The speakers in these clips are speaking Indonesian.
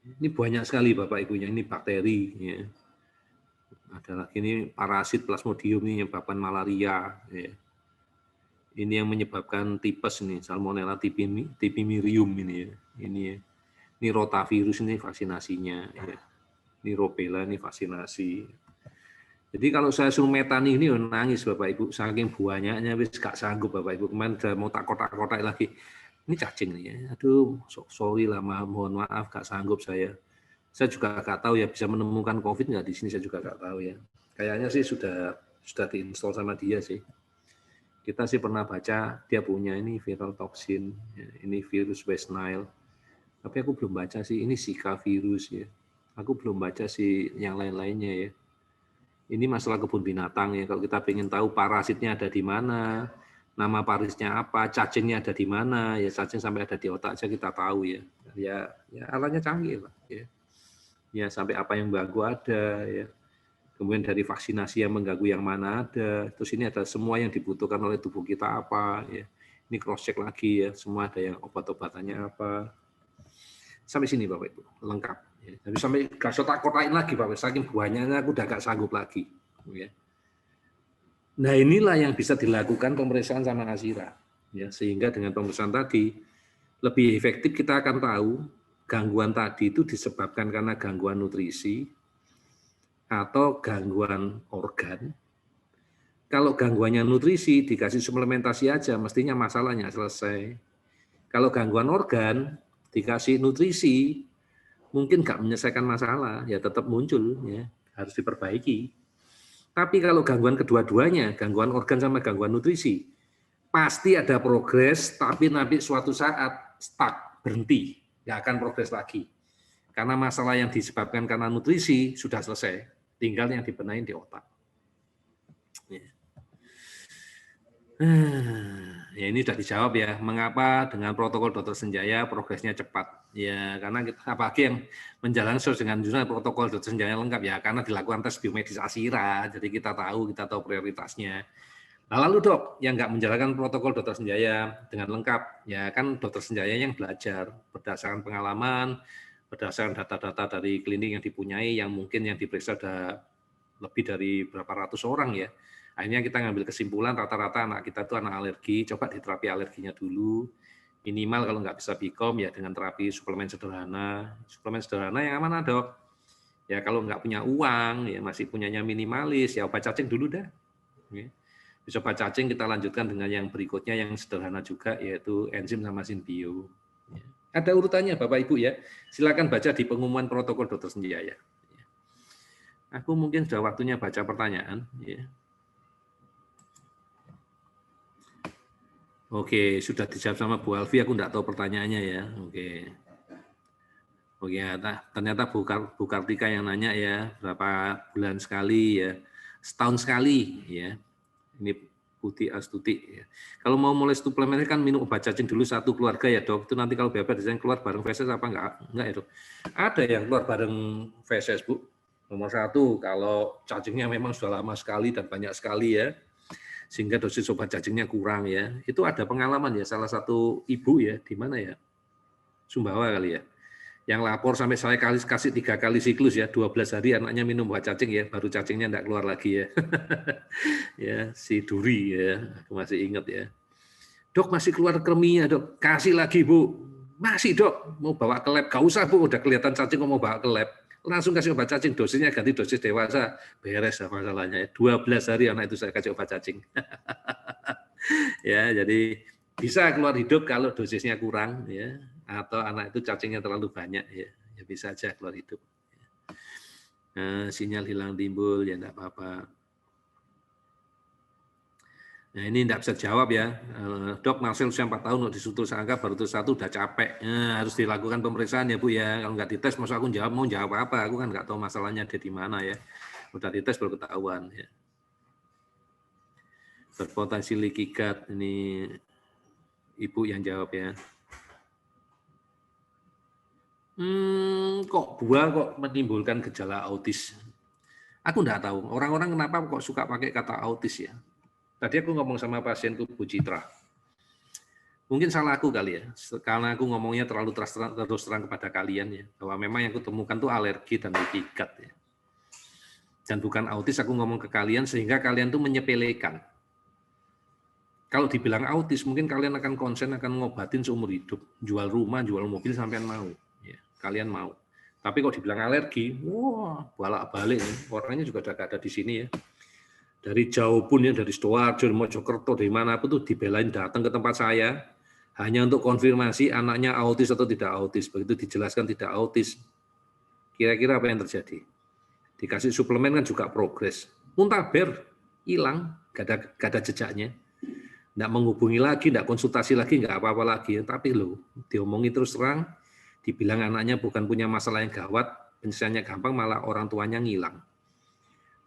Ini banyak sekali Bapak Ibunya, ini bakteri. Ya. Ada lagi ini parasit Plasmodium ini yang menyebabkan malaria. Ya. Ini yang menyebabkan tipes nih, Salmonella typhimurium ini ya. Ini rotavirus ini vaksinasinya. Ya. Ini rubella ini vaksinasi. Jadi kalau saya suruh metani ini nangis Bapak Ibu, saking banyaknya wis gak sanggup Bapak Ibu. Kemarin udah mau tak kotak-kotak lagi. Ini cacing nih ya. Aduh, sorry lah, mohon maaf gak sanggup saya. Saya juga gak tahu ya bisa menemukan COVID nggak di sini, saya juga gak tahu ya. Kayaknya sih sudah diinstal sama dia sih. Kita sih pernah baca dia punya ini viral toxin, ya, ini virus West Nile. Tapi aku belum baca sih ini Zika virus ya. Aku belum baca sih yang lain-lainnya ya. Ini masalah kebun binatang ya. Kalau kita ingin tahu parasitnya ada di mana, nama parasitnya apa, cacingnya ada di mana, ya cacing sampai ada di otak aja kita tahu ya. Ya alatnya canggih lah ya. Ya sampai apa yang mengganggu ada ya. Kemudian dari vaksinasi yang mengganggu yang mana ada. Terus ini ada semua yang dibutuhkan oleh tubuh kita apa ya. Ini cross check lagi ya, semua ada yang obat-obatannya apa. Sampai sini Bapak Ibu, lengkap. Jadi sampai gak kotak-kotakin lagi Bapak, saking banyaknya aku udah gak sanggup lagi. Ya. Nah inilah yang bisa dilakukan pemeriksaan sama Asira. Ya, sehingga dengan pemeriksaan tadi, lebih efektif kita akan tahu gangguan tadi itu disebabkan karena gangguan nutrisi atau gangguan organ. Kalau gangguannya nutrisi, dikasih suplementasi aja, mestinya masalahnya selesai. Kalau gangguan organ, dikasih nutrisi, mungkin nggak menyelesaikan masalah, ya tetap muncul, ya harus diperbaiki. Tapi kalau gangguan kedua-duanya, gangguan organ sama gangguan nutrisi, pasti ada progres, tapi nanti suatu saat stuck, berhenti, nggak akan progres lagi. Karena masalah yang disebabkan karena nutrisi sudah selesai, tinggal yang dibenahin di otak. Ya ini sudah dijawab ya, mengapa dengan protokol Dr. Senjaya progresnya cepat. Ya karena kita, apalagi yang menjalankan sesuai dengan jurnal protokol Dr. Senjaya lengkap ya, karena dilakukan tes biomedis Asira, jadi kita tahu prioritasnya. Nah lalu dok, yang nggak menjalankan protokol Dr. Senjaya dengan lengkap, ya kan Dr. Senjaya yang belajar berdasarkan pengalaman, berdasarkan data-data dari klinik yang dipunyai, yang mungkin yang diperiksa ada lebih dari berapa ratus orang ya. Akhirnya kita ngambil kesimpulan rata-rata anak kita itu anak alergi, coba diterapi alerginya dulu. Minimal kalau nggak bisa BIKOM ya dengan terapi suplemen sederhana. Suplemen sederhana yang mana dok? Ya kalau nggak punya uang, ya masih punyanya minimalis, ya obat cacing dulu dah. Bisa obat cacing kita lanjutkan dengan yang berikutnya yang sederhana juga, yaitu enzim sama Synbio. Ada urutannya Bapak Ibu ya. Silakan baca di pengumuman protokol Dr. Senjaya. Aku mungkin sudah waktunya baca pertanyaan. Ya. Oke, sudah dijawab sama Bu Alfi, aku enggak tahu pertanyaannya ya. Oke, ternyata Bu Kartika yang nanya ya, berapa bulan sekali ya, setahun sekali ya. Ini Putih Astuti ya. Kalau mau mulai suplemen kan minum obat cacing dulu satu keluarga ya dok, itu nanti kalau BAB yang keluar bareng feses apa enggak ya dok? Ada yang keluar bareng feses Bu. Nomor satu, kalau cacingnya memang sudah lama sekali dan banyak sekali ya, sehingga dosis obat cacingnya kurang ya. Itu ada pengalaman ya, salah satu ibu ya, di mana ya? Sumbawa kali ya. Yang lapor sampai saya kasih 3 kali siklus ya, 12 hari anaknya minum obat cacing ya, baru cacingnya enggak keluar lagi ya. Ya, si Duri ya, aku masih ingat ya. Dok masih keluar kreminya dok, kasih lagi Bu. Masih dok, mau bawa ke lab, gak usah Bu, udah kelihatan cacing mau bawa ke lab. Langsung kasih obat cacing, dosisnya ganti dosis dewasa, beres masalahnya. 12 hari anak itu saya kasih obat cacing. Ya, jadi bisa keluar hidup kalau dosisnya kurang ya, atau anak itu cacingnya terlalu banyak ya, ya bisa aja keluar hidup. Nah, sinyal hilang timbul ya enggak apa-apa. Nah ini tidak bisa jawab ya, dok Marcel usia 4 tahun disutur seangka baru terus 1 udah capek, nah, harus dilakukan pemeriksaan ya Bu ya, kalau nggak dites masa aku mau jawab apa, aku kan nggak tahu masalahnya ada di mana ya, udah dites baru ketahuan ya. Berpotensi leaky gut, ini Ibu yang jawab ya. Kok buah kok menimbulkan gejala autis? Aku nggak tahu, orang-orang kenapa kok suka pakai kata autis ya. Tadi aku ngomong sama pasienku Bu Citra. Mungkin salah aku kali ya, karena aku ngomongnya terlalu terus terang kepada kalian ya, bahwa memang yang aku temukan tuh alergi dan ikat ya. Dan bukan autis, aku ngomong ke kalian sehingga kalian tuh menyepelekan. Kalau dibilang autis, mungkin kalian akan konsen, akan ngobatin seumur hidup. Jual rumah, jual mobil, sampean mau. Ya, kalian mau. Tapi kalau dibilang alergi, wah, bolak-balik. Orangnya juga udah gak ada di sini ya. Dari jauh pun ya, dari Sidoarjo, Mojokerto, dari mana pun tuh dibelain datang ke tempat saya, hanya untuk konfirmasi anaknya autis atau tidak autis. Begitu dijelaskan tidak autis, kira-kira apa yang terjadi? Dikasih suplemen kan juga progres. Muntaber, hilang, gak ada jejaknya. Nggak menghubungi lagi, nggak konsultasi lagi, nggak apa-apa lagi. Tapi loh, diomongi terus terang, dibilang anaknya bukan punya masalah yang gawat, penyelesaiannya gampang, malah orang tuanya ngilang.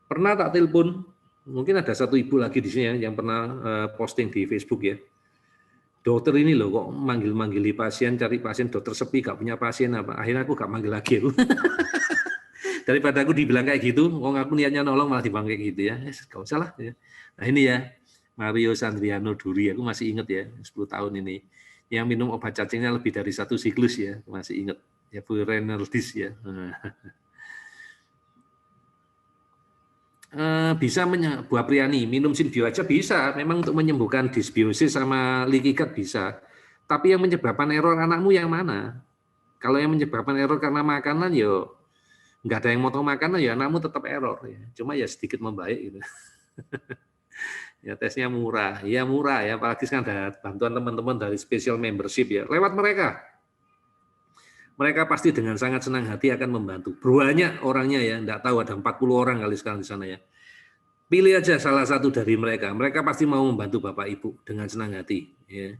Pernah tak telepon, mungkin ada satu ibu lagi di sini yang pernah posting di Facebook ya. Dokter ini loh kok manggil-manggili pasien, cari pasien, dokter sepi, gak punya pasien apa. Akhirnya aku gak manggil lagi aku. Daripada aku dibilang kayak gitu, aku niatnya nolong malah dibilang kayak gitu ya. Gak usah lah. Ya. Nah ini ya, Mario Sandriano Duri, aku masih ingat ya, 10 tahun ini. Yang minum obat cacingnya lebih dari 1 siklus ya, masih ingat. Ya Bu Renaldis ya. Bisa buah priani, minum Sinbio aja bisa, memang untuk menyembuhkan disbiosis sama leaky gut bisa. Tapi yang menyebabkan error anakmu yang mana? Kalau yang menyebabkan error karena makanan, yo nggak ada yang motong makanan, ya anakmu tetap error. Ya. Cuma ya sedikit membaik gitu. Ya tesnya murah, ya murah ya, apalagi sekarang ada bantuan teman-teman dari special membership ya, lewat mereka. Mereka pasti dengan sangat senang hati akan membantu. Banyak orangnya ya, enggak tahu ada 40 orang kali sekarang di sana ya. Pilih aja salah satu dari mereka. Mereka pasti mau membantu Bapak Ibu dengan senang hati. Ya.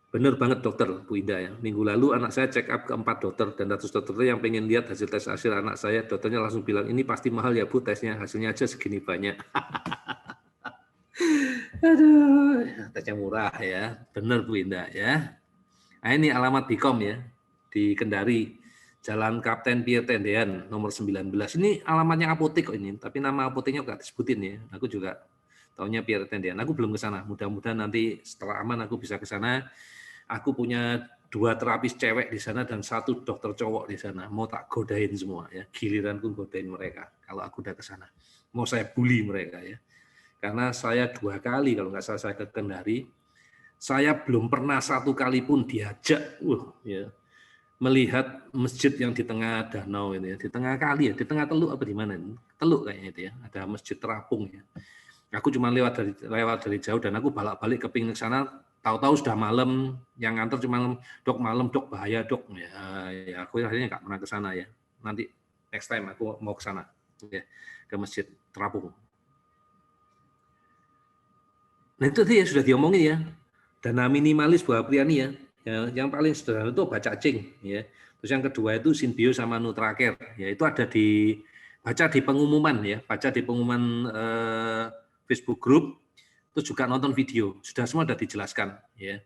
Benar banget dokter, Bu Indah ya. Minggu lalu anak saya check up ke 4 dokter dan dokter yang pengen lihat hasil tes hasil anak saya, dokternya langsung bilang ini pasti mahal ya Bu tesnya, hasilnya aja segini banyak. Aduh, tesnya murah ya. Benar Bu Indah ya. Nah ini alamat Bikom ya, di Kendari, Jalan Kapten Pierre Tendean, nomor 19. Ini alamatnya apotek kok ini, tapi nama apoteknya nggak disebutin ya. Aku juga taunya Pierre Tendean. Aku belum ke sana. Mudah-mudahan nanti setelah aman aku bisa ke sana. Aku punya 2 terapis cewek di sana dan 1 dokter cowok di sana. Mau tak godain semua ya. Giliranku godain mereka kalau aku udah ke sana. Mau saya bully mereka ya. Karena saya 2 kali kalau nggak salah saya ke Kendari. Saya belum pernah 1 kali pun diajak ya, melihat masjid yang di tengah danau ini ya, di tengah kali ya, di tengah teluk apa di mana? Teluk kayaknya itu ya, ada masjid terapung ya. Aku cuma lewat dari jauh dan aku balik-balik kepingin ke sana, tahu-tahu sudah malam, yang nganter cuma dok malam dok bahaya dok ya aku akhirnya nggak pernah ke sana ya. Nanti next time aku mau ke sana ya, ke masjid terapung. Nah itu ya sudah diomongin ya. Dana minimalis buah priani ya. Yang paling sederhana itu obat cacing ya. Terus yang kedua itu Sinbio sama Nutracare ya, itu ada baca di pengumuman ya, baca di pengumuman Facebook group, terus juga nonton video, sudah semua sudah dijelaskan ya.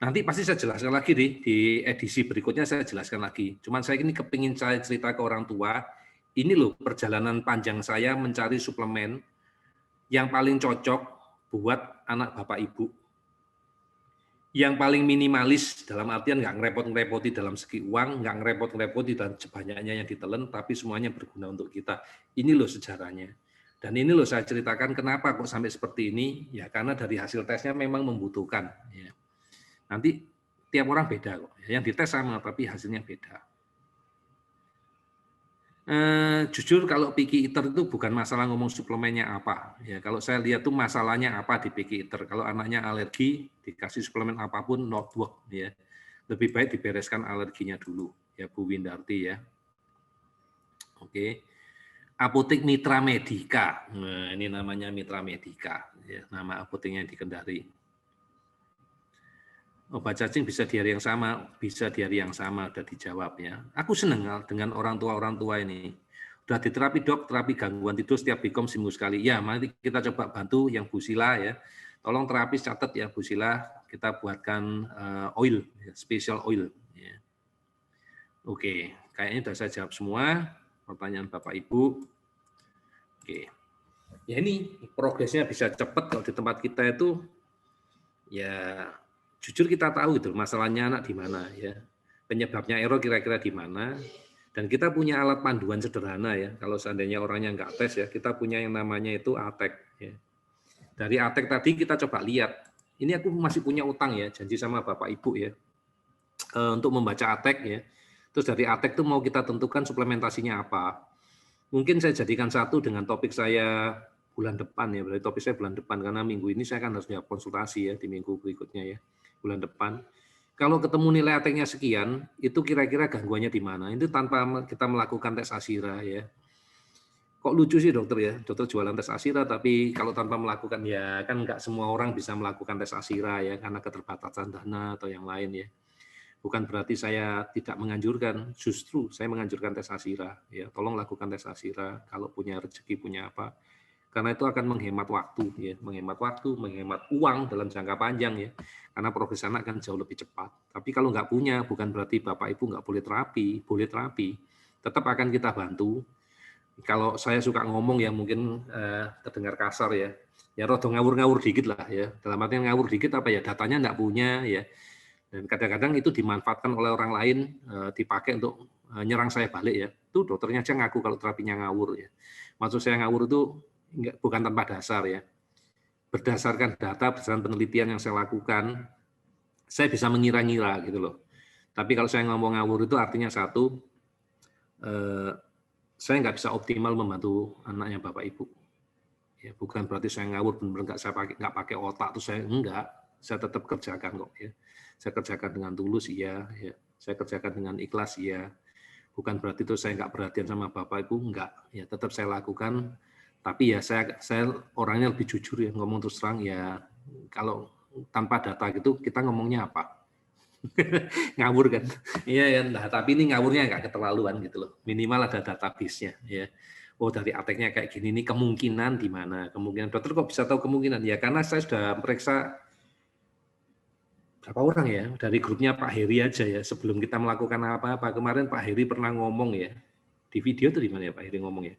Nanti pasti saya jelaskan lagi di edisi berikutnya saya jelaskan lagi. Cuman saya ini kepingin saya cerita ke orang tua, ini loh perjalanan panjang saya mencari suplemen yang paling cocok buat anak Bapak Ibu. Yang paling minimalis dalam artian nggak ngerepot-ngerepoti dalam segi uang, nggak ngerepot-ngerepoti dan sebanyaknya yang ditelen, tapi semuanya berguna untuk kita. Ini loh sejarahnya. Dan ini loh saya ceritakan kenapa kok sampai seperti ini, ya karena dari hasil tesnya memang membutuhkan. Ya. Nanti tiap orang beda kok, yang dites sama tapi hasilnya beda. Jujur kalau Picky Eater itu bukan masalah ngomong suplemennya apa. Ya, kalau saya lihat tuh masalahnya apa di Picky Eater. Kalau anaknya alergi, dikasih suplemen apapun not work ya. Lebih baik dibereskan alerginya dulu ya Bu Windarti ya. Oke. Apotek Mitra Medica. Nah, ini namanya Mitra Medica ya, nama apoteknya di Kendari. Obat cacing bisa di hari yang sama, bisa di hari yang sama, udah dijawab ya. Aku senang dengan orang tua ini. Udah diterapi dok, terapi gangguan tidur setiap Bikom seminggu sekali. Ya, mari kita coba bantu yang Bu Sila ya. Tolong terapis catat ya Bu Sila, kita buatkan oil, special oil. Ya. Oke, kayaknya sudah saya jawab semua pertanyaan Bapak Ibu. Oke, ya ini progresnya bisa cepat kalau di tempat kita itu ya jujur kita tahu itu masalahnya anak di mana ya, penyebabnya error kira-kira di mana, dan kita punya alat panduan sederhana ya. Kalau seandainya orangnya nggak tes ya, kita punya yang namanya itu ATEK. Ya. Dari ATEK tadi kita coba lihat, ini aku masih punya utang ya, janji sama Bapak Ibu ya, untuk membaca ATEK ya. Terus dari ATEK itu mau kita tentukan suplementasinya apa. Mungkin saya jadikan satu dengan topik saya bulan depan ya, berarti topik saya bulan depan, karena minggu ini saya kan harus konsultasi ya di minggu berikutnya ya, bulan depan. Kalau ketemu nilai ATEK-nya sekian, itu kira-kira gangguannya di mana? Itu tanpa kita melakukan tes ASIRA ya. Kok lucu sih dokter ya, dokter jualan tes ASIRA, tapi kalau tanpa melakukan, ya kan nggak semua orang bisa melakukan tes ASIRA ya, karena keterbatasan dana atau yang lain ya. Bukan berarti saya tidak menganjurkan, justru saya menganjurkan tes ASIRA. Ya, tolong lakukan tes ASIRA kalau punya rezeki, punya apa. Karena itu akan menghemat waktu, ya, menghemat uang dalam jangka panjang ya. Karena progres anak akan jauh lebih cepat. Tapi kalau nggak punya, bukan berarti Bapak Ibu nggak boleh terapi. Tetap akan kita bantu. Kalau saya suka ngomong ya mungkin terdengar kasar ya. Ya rodo ngawur-ngawur dikit lah ya. Dalam artian ngawur dikit apa ya, datanya nggak punya ya. Dan kadang-kadang itu dimanfaatkan oleh orang lain, dipakai untuk nyerang saya balik ya. Itu dokternya aja ngaku kalau terapinya ngawur ya. Maksud saya ngawur itu bukan tanpa dasar ya. Berdasarkan data, berdasarkan penelitian yang saya lakukan, saya bisa mengira-ngira gitu loh. Tapi kalau saya ngomong ngawur itu artinya satu, saya nggak bisa optimal membantu anaknya Bapak Ibu. Ya, bukan berarti saya ngawur benar-benar nggak pakai otak tuh saya enggak. Saya tetap kerjakan kok ya. Saya kerjakan dengan tulus iya, ya. Saya kerjakan dengan ikhlas iya. Bukan berarti itu saya nggak perhatian sama Bapak Ibu, enggak. Ya tetap saya lakukan. Tapi ya saya orangnya lebih jujur ya, ngomong terus terang ya. Kalau tanpa data gitu kita ngomongnya apa? Ngawur kan? Iya ya. Nah, tapi ini ngawurnya nggak keterlaluan gitu loh. Minimal ada database-nya ya. Oh dari ATEK-nya kayak gini, ini kemungkinan di mana? Kemungkinan dokter kok bisa tahu kemungkinan? Ya karena saya sudah periksa berapa orang ya, dari grupnya Pak Heri aja ya, sebelum kita melakukan apa-apa. Kemarin Pak Heri pernah ngomong ya, di video itu di mana ya Pak Heri ngomong ya,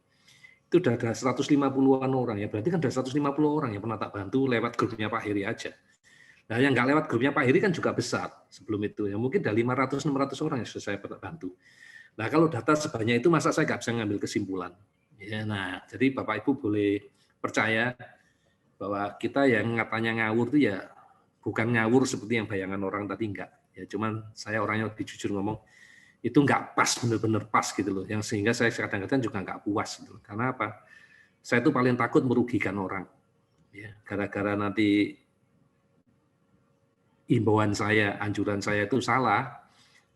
itu udah ada 150-an orang ya, berarti kan ada 150 orang yang pernah tak bantu lewat grupnya Pak Heri aja. Nah yang nggak lewat grupnya Pak Heri kan juga besar sebelum itu, ya mungkin ada 500-600 orang yang sudah saya bantu. Nah kalau data sebanyak itu masa saya nggak bisa ngambil kesimpulan. Ya, nah jadi Bapak Ibu boleh percaya bahwa kita yang katanya ngawur itu ya bukan ngawur seperti yang bayangan orang tadi, enggak. Ya cuman saya orangnya lebih jujur ngomong, itu enggak pas, benar-benar pas gitu loh. Yang sehingga saya kadang-kadang juga enggak puas gitu. Karena apa? Saya itu paling takut merugikan orang. Ya, gara-gara nanti imbauan saya, anjuran saya itu salah,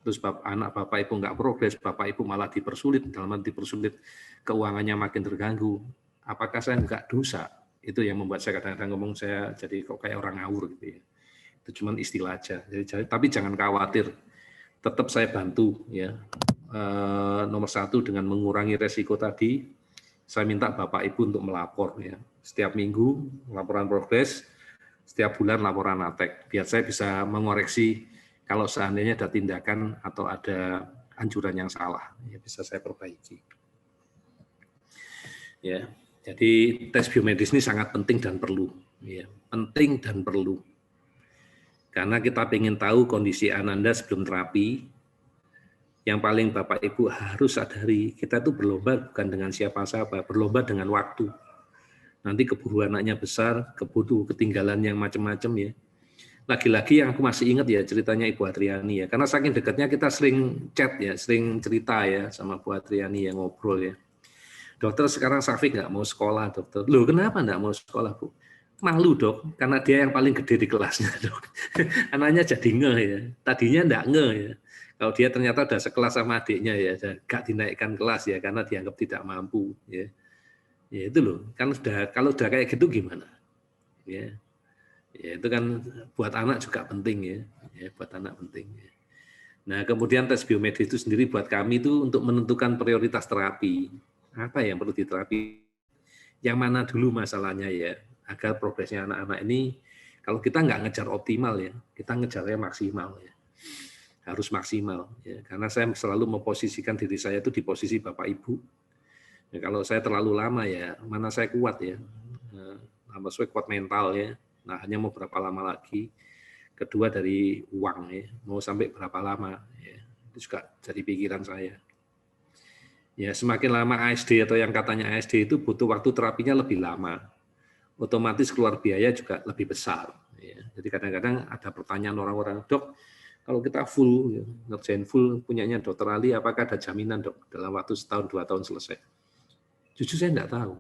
terus anak Bapak Ibu enggak progres, Bapak Ibu malah dipersulit, dalam arti dipersulit, keuangannya makin terganggu. Apakah saya enggak dosa? Itu yang membuat saya kadang-kadang ngomong saya jadi kok kayak orang ngawur gitu ya. Itu cuma istilah aja. Jadi, tapi jangan khawatir, tetap saya bantu ya. Nomor satu dengan mengurangi resiko tadi, saya minta Bapak Ibu untuk melapor ya. Setiap minggu laporan progres, setiap bulan laporan ATEK, biar saya bisa mengoreksi kalau seandainya ada tindakan atau ada anjuran yang salah, ya bisa saya perbaiki. Ya, jadi tes biomedis ini sangat penting dan perlu, ya, penting dan perlu. Karena kita ingin tahu kondisi Ananda sebelum terapi, yang paling Bapak Ibu harus sadari, kita itu berlomba bukan dengan siapa-siapa, berlomba dengan waktu. Nanti keburu anaknya besar, keburu ketinggalan yang macam-macam ya. Lagi-lagi yang aku masih ingat ya ceritanya Ibu Adriani ya, karena saking dekatnya kita sering chat ya, sering cerita ya sama Bu Adriani yang ngobrol ya. Dokter sekarang Safik nggak mau sekolah dokter. Loh kenapa nggak mau sekolah Bu? Malu dok, karena dia yang paling gede di kelasnya dok. Anaknya jadi ngeh ya, tadinya nggak ngeh ya. Kalau dia ternyata udah sekelas sama adiknya ya, gak dinaikkan kelas ya, karena dianggap tidak mampu ya. Ya itu loh, kan sudah kalau udah kayak gitu gimana? Ya, ya itu kan buat anak juga penting ya buat anak penting. Ya. Nah kemudian tes biomedis itu sendiri buat kami itu untuk menentukan prioritas terapi. Apa yang perlu diterapi? Yang mana dulu masalahnya ya, agar progresnya anak-anak ini, kalau kita nggak ngejar optimal ya, kita ngejarnya maksimal ya, harus maksimal ya, karena saya selalu memposisikan diri saya itu di posisi Bapak Ibu. Ya, kalau saya terlalu lama ya, mana saya kuat ya, lama saya kuat mental ya, nah hanya mau berapa lama lagi. Kedua dari uang ya, mau sampai berapa lama ya. Itu juga jadi pikiran saya. Ya, semakin lama ASD atau yang katanya ASD itu butuh waktu terapinya lebih lama. Otomatis keluar biaya juga lebih besar. Ya. Jadi kadang-kadang ada pertanyaan orang-orang, dok, kalau kita full, ngerjain full punyanya dokter Ali, apakah ada jaminan dok dalam waktu setahun 2 tahun selesai? Jujur saya enggak tahu.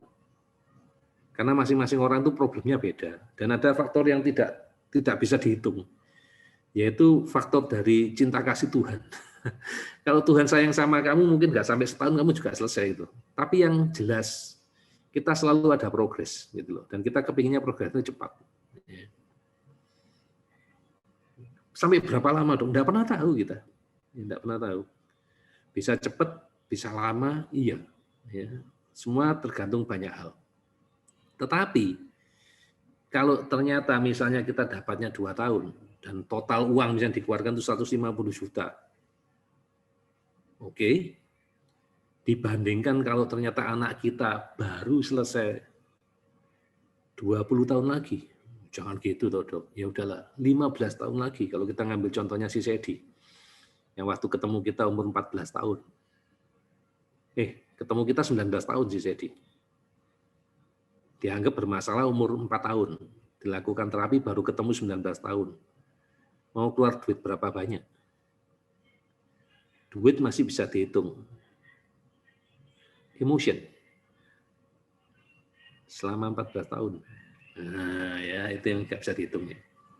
Karena masing-masing orang itu problemnya beda. Dan ada faktor yang tidak bisa dihitung, yaitu faktor dari cinta kasih Tuhan. Kalau Tuhan sayang sama kamu, mungkin nggak sampai setahun kamu juga selesai itu. Tapi yang jelas, kita selalu ada progres, gitu loh. Dan kita kepinginnya progres itu cepat. Sampai berapa lama dong? Nggak pernah tahu kita. Nggak pernah tahu. Bisa cepat, bisa lama, iya. Ya. Semua tergantung banyak hal. Tetapi, kalau ternyata misalnya kita dapatnya 2 tahun, dan total uang misalnya dikeluarkan itu 150 juta, oke, dibandingkan kalau ternyata anak kita baru selesai 20 tahun lagi, jangan gitu toh dok, ya udahlah 15 tahun lagi, kalau kita ngambil contohnya si Sedi, yang waktu ketemu kita umur 14 tahun, ketemu kita 19 tahun si Sedi, dianggap bermasalah umur 4 tahun, dilakukan terapi baru ketemu 19 tahun, mau keluar duit berapa banyak? Duit masih bisa dihitung. Emotion. Selama 14 tahun. Nah, ya itu yang nggak bisa dihitung ya.